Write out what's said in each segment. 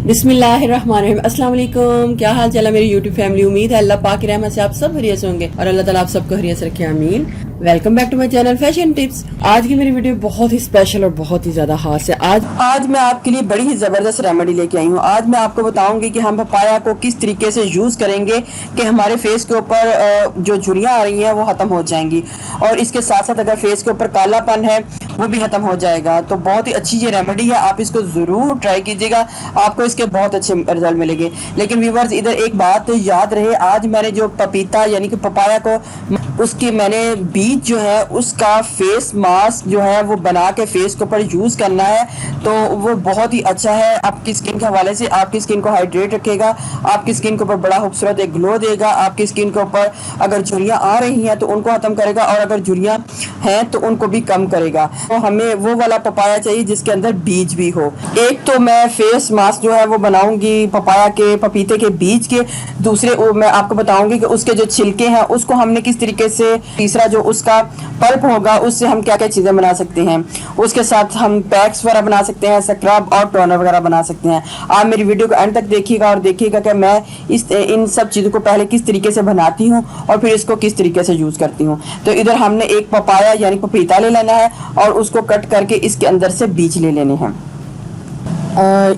बिस्मिल्लाहिर्रहमानिर्रहीम। अस्सलाम वालेकुम। क्या हाल चाल है मेरी यूट्यूब फैमिली। उम्मीद है अल्लाह पाक की रहमत से आप सब खैरियत से होंगे और अल्लाह ताला आप सबको खैरियत से रखे, आमीन। Welcome back to my channel fashion tips. आज की मेरी वीडियो बहुत ही स्पेशल और बहुत ही ज्यादा खास है। आज मैं आपके लिए बड़ी ही जबरदस्त रेमेडी लेके आई हूँ। आज मैं आपको बताऊंगी कि हम पपाया को किस तरीके से यूज करेंगे कि हमारे फेस के ऊपर जो झुर्रियाँ आ रही हैं वो खत्म हो जाएंगी और इसके साथ साथ अगर फेस के ऊपर कालापन है वो भी खत्म हो जाएगा। तो बहुत ही अच्छी ये रेमेडी है, आप इसको जरूर ट्राई कीजिएगा, आपको इसके बहुत अच्छे रिजल्ट मिलेंगे। लेकिन व्यूअर्स इधर एक बात याद रहे, आज मैंने जो पपीता यानी कि पपाया को उसकी मैंने बीज जो है उसका फेस मास्क जो है वो बना के फेस के ऊपर यूज करना है। तो वो बहुत ही अच्छा है आपकी स्किन के हवाले से, आपकी स्किन को हाइड्रेट रखेगा, आपकी स्किन के ऊपर बड़ा खूबसूरत एक ग्लो देगा, आपकी स्किन के ऊपर अगर झुर्रियाँ आ रही हैं तो उनको खत्म करेगा और अगर झुर्रियाँ हैं तो उनको भी कम करेगा। तो हमें वो वाला पपाया चाहिए जिसके अंदर बीज भी हो। एक तो मैं फेस मास्क जो है वो बनाऊंगी पपाया के पपीते के बीज के, दूसरे मैं आपको बताऊंगी कि उसके जो छिलके हैं उसको हमने किस तरीके से, तीसरा जो उसका पल्प होगा उससे हम क्या क्या चीजें बना सकते हैं, उसके साथ हम पैक्स वगैरह बना सकते हैं, स्क्रब और टोनर वगैरह बना सकते हैं। आप मेरी वीडियो को एंड तक देखिएगा और देखिएगा कि मैं इन सब चीजों को पहले किस तरीके से बनाती हूँ और फिर इसको किस तरीके से यूज करती हूँ। तो इधर हमने एक पपाया यानी पपीता ले लेना है और उसको कट करके इसके अंदर से बीज ले लेने हैं।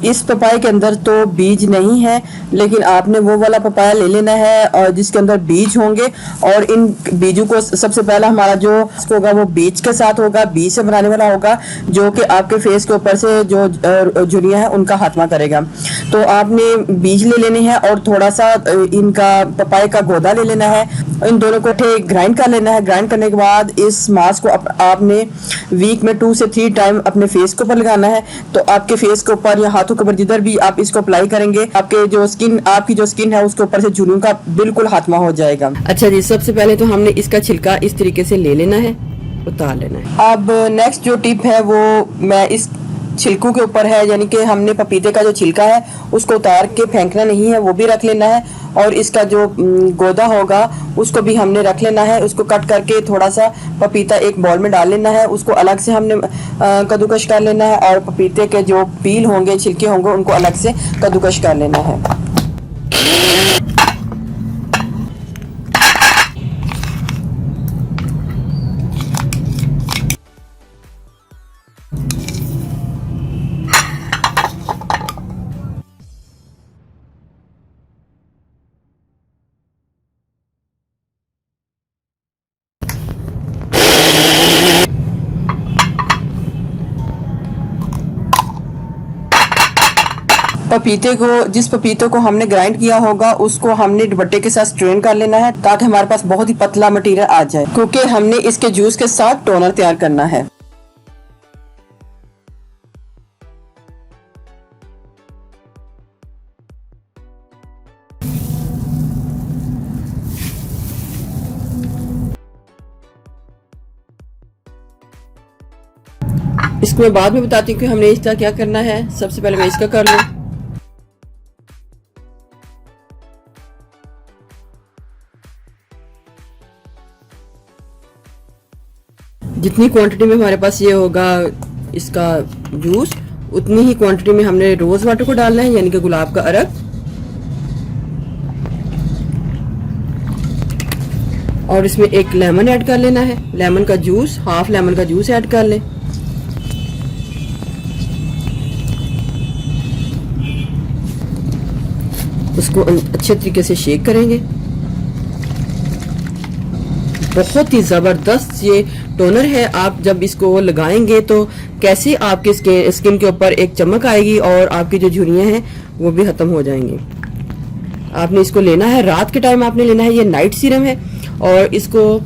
इस पपाये के अंदर तो बीज नहीं है, लेकिन आपने वो वाला पपाया ले लेना है और जिसके अंदर बीज होंगे। और इन बीजों को सबसे पहला हमारा जो होगा वो बीज के साथ होगा, बीज से बनाने वाला होगा जो कि आपके फेस के ऊपर से जो झुर्रियाँ हैं उनका खात्मा करेगा। तो आपने बीज ले लेने हैं और थोड़ा सा इनका पपाये का गोदा ले लेना है, इन दोनों को ग्राइंड कर लेना है। ग्राइंड करने के बाद इस मास्क को आपने वीक में 2 से 3 टाइम अपने फेस के ऊपर लगाना है। तो आपके फेस के ऊपर या हाथों के ऊपर जिधर भी आप इसको अप्लाई करेंगे आपकी जो स्किन है उसके ऊपर से झुर्रियों का बिल्कुल खात्मा हो जाएगा। अच्छा जी, सबसे पहले तो हमने इसका छिलका इस तरीके से ले लेना है, उतार लेना है। अब नेक्स्ट जो टिप है वो मैं इस छिलकों के ऊपर है, यानी कि हमने पपीते का जो छिलका है उसको उतार के फेंकना नहीं है, वो भी रख लेना है। और इसका जो गोदा होगा उसको भी हमने रख लेना है। उसको कट करके थोड़ा सा पपीता एक बॉल में डाल लेना है, उसको अलग से हमने कद्दूकश कर लेना है और पपीते के जो पील होंगे, छिलके होंगे, उनको अलग से कद्दूकश कर लेना है। जिस पपीते को हमने ग्राइंड किया होगा उसको हमने दुपट्टे के साथ स्ट्रेन कर लेना है ताकि हमारे पास बहुत ही पतला मटेरियल आ जाए, क्योंकि हमने इसके जूस के साथ टोनर तैयार करना है। इसको मैं बाद में बताती हूँ कि हमने इसका क्या करना है। सबसे पहले मैं इसका कर लूँ। जितनी क्वांटिटी में हमारे पास ये होगा इसका जूस, उतनी ही क्वांटिटी में हमने रोज वाटर को डालना है, यानी कि गुलाब का अर्क। और इसमें एक लेमन ऐड कर लेना है, लेमन का जूस, हाफ लेमन का जूस ऐड कर लें। उसको अच्छे तरीके से शेक करेंगे। बहुत ही जबरदस्त ये टोनर है, आप जब इसको लगाएंगे तो कैसे आपके स्किन के ऊपर एक चमक आएगी और आपकी जो झुर्रियां हैं वो भी खत्म हो जाएंगी। आपने इसको लेना है रात के टाइम, आपने लेना है, ये नाइट सीरम है। और इसको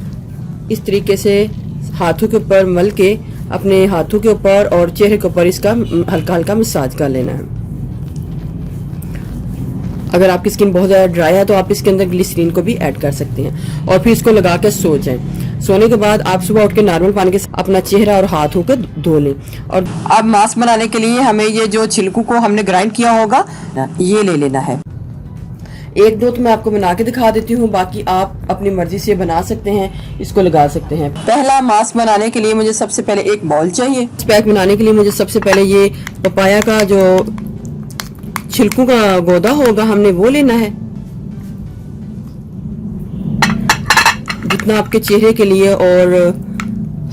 इस तरीके से हाथों के ऊपर मल के अपने हाथों के ऊपर और चेहरे के ऊपर इसका हल्का हल्का मसाज कर लेना है। अगर आपकी स्किन बहुत ज़्यादा ड्राई है तो आप इसके अंदर ग्लिसरीन को भी ऐड कर सकते हैं और फिर इसको लगा के सो जाएं। सोने के बाद आप सुबह उठ के नॉर्मल पानी के अपना चेहरा और हाथ होकर धो लें। और अब मास्क बनाने के लिए हमें ये जो छिलकों को हमने ग्राइंड किया होगा ये ले लेना है। एक दो तो मैं आपको बना के दिखा देती हूँ, बाकी आप अपनी मर्जी से बना सकते हैं, इसको लगा सकते हैं। पहला मास्क बनाने के लिए मुझे सबसे पहले एक बॉल चाहिए। पैक बनाने के लिए मुझे सबसे पहले ये पपाया का जो छिलकों का गोदा होगा, हमने वो लेना है। जितना आपके चेहरे के लिए और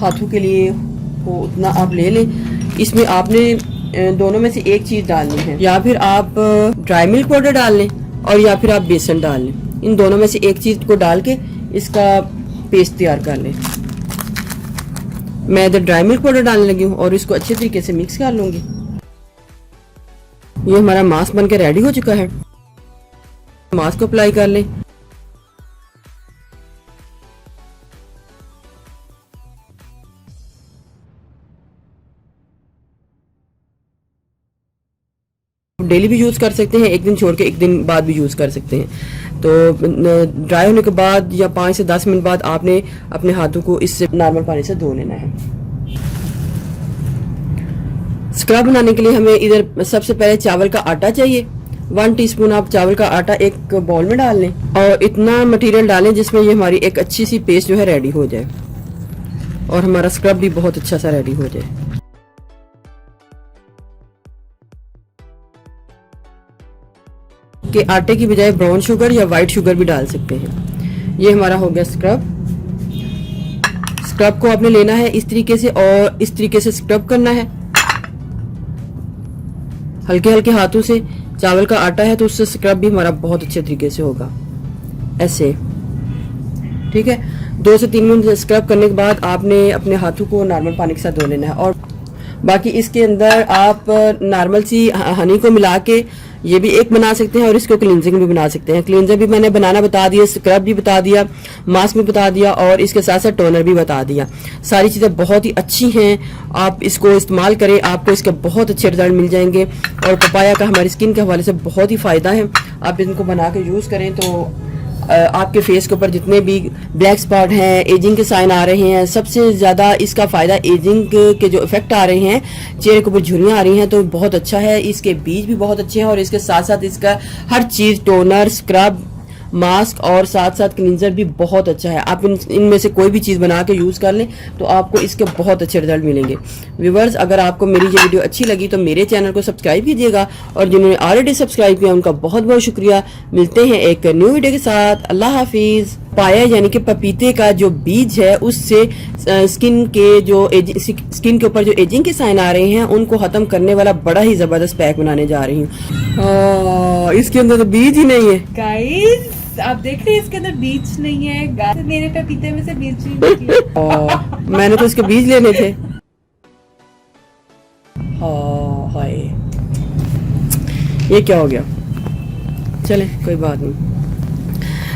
हाथों के लिए हो उतना आप ले लें। इसमें आपने दोनों में से एक चीज डालनी है, या फिर आप ड्राई मिल्क पाउडर डाल लें और या फिर आप बेसन डाल लें। इन दोनों में से एक चीज को डाल के इसका पेस्ट तैयार कर लें। मैं इधर ड्राई मिल्क पाउडर डालने लगी हूँ और इसको अच्छे तरीके से मिक्स कर लूंगी। ये हमारा मास्क बनके रेडी हो चुका है। मास्क को अप्लाई कर लें। डेली भी यूज कर सकते हैं, एक दिन छोड़ के एक दिन बाद भी यूज कर सकते हैं। तो ड्राई होने के बाद या 5 से 10 मिनट बाद आपने अपने हाथों को इससे नॉर्मल पानी से धो लेना है। स्क्रब बनाने के लिए हमें इधर सबसे पहले चावल का आटा चाहिए। 1 टीस्पून आप चावल का आटा एक बाउल में डाल लें और इतना मटेरियल डालें जिसमें ये हमारी एक अच्छी सी पेस्ट जो है रेडी हो जाए और हमारा स्क्रब भी बहुत अच्छा सा रेडी हो जाए। के आटे की बजाय ब्राउन शुगर या व्हाइट शुगर भी डाल सकते हैं। ये हमारा हो गया स्क्रब। स्क्रब को आपने लेना है इस तरीके से और इस तरीके से स्क्रब करना है हल्के हल्के हाथों से। चावल का आटा है तो उससे स्क्रब भी हमारा बहुत अच्छे तरीके से होगा, ऐसे। ठीक है, 2 से 3 मिनट स्क्रब करने के बाद आपने अपने हाथों को नॉर्मल पानी के साथ धो लेना है। और बाकी इसके अंदर आप नॉर्मल सी हनी को मिला के ये भी एक बना सकते हैं और इसको क्लींजिंग भी बना सकते हैं। क्लींजर भी मैंने बनाना बता दिया, स्क्रब भी बता दिया, मास्क भी बता दिया और इसके साथ साथ टोनर भी बता दिया। सारी चीज़ें बहुत ही अच्छी हैं, आप इसको इस्तेमाल करें, आपको इसके बहुत अच्छे रिजल्ट मिल जाएंगे। और पपाया का हमारी स्किन के हवाले से बहुत ही फ़ायदा है। आप इनको बना के यूज़ करें तो आपके फेस के ऊपर जितने भी ब्लैक स्पॉट हैं, एजिंग के साइन आ रहे हैं, सबसे ज़्यादा इसका फ़ायदा एजिंग के जो इफेक्ट आ रहे हैं, चेहरे के ऊपर झुर्रियाँ आ रही हैं, तो बहुत अच्छा है। इसके बीज भी बहुत अच्छे हैं और इसके साथ साथ इसका हर चीज़ टोनर, स्क्रब, मास्क और साथ साथ क्लींजर भी बहुत अच्छा है। आप इनमें से कोई भी चीज़ बना के यूज़ कर लें तो आपको इसके बहुत अच्छे रिजल्ट मिलेंगे। व्यूवर्स, अगर आपको मेरी ये वीडियो अच्छी लगी तो मेरे चैनल को सब्सक्राइब कीजिएगा और जिन्होंने ऑलरेडी सब्सक्राइब किया उनका बहुत बहुत शुक्रिया। मिलते हैं एक न्यू वीडियो के साथ। अल्लाह हाफिज़। पाया यानी कि पपीते का जो बीज है उससे स्किन के ऊपर जो एजिंग के साइन आ रहे हैं उनको खत्म करने वाला बड़ा ही जबरदस्त पैक बनाने जा रही हूँ। इसके अंदर तो बीज ही नहीं है गाइस, आप देख रहे हैं इसके अंदर बीज नहीं है। मेरे पपीते में से बीज नहीं निकले। मैंने तो इसके बीज लेने थे। हाय, ये क्या हो गया? चले, कोई बात नहीं।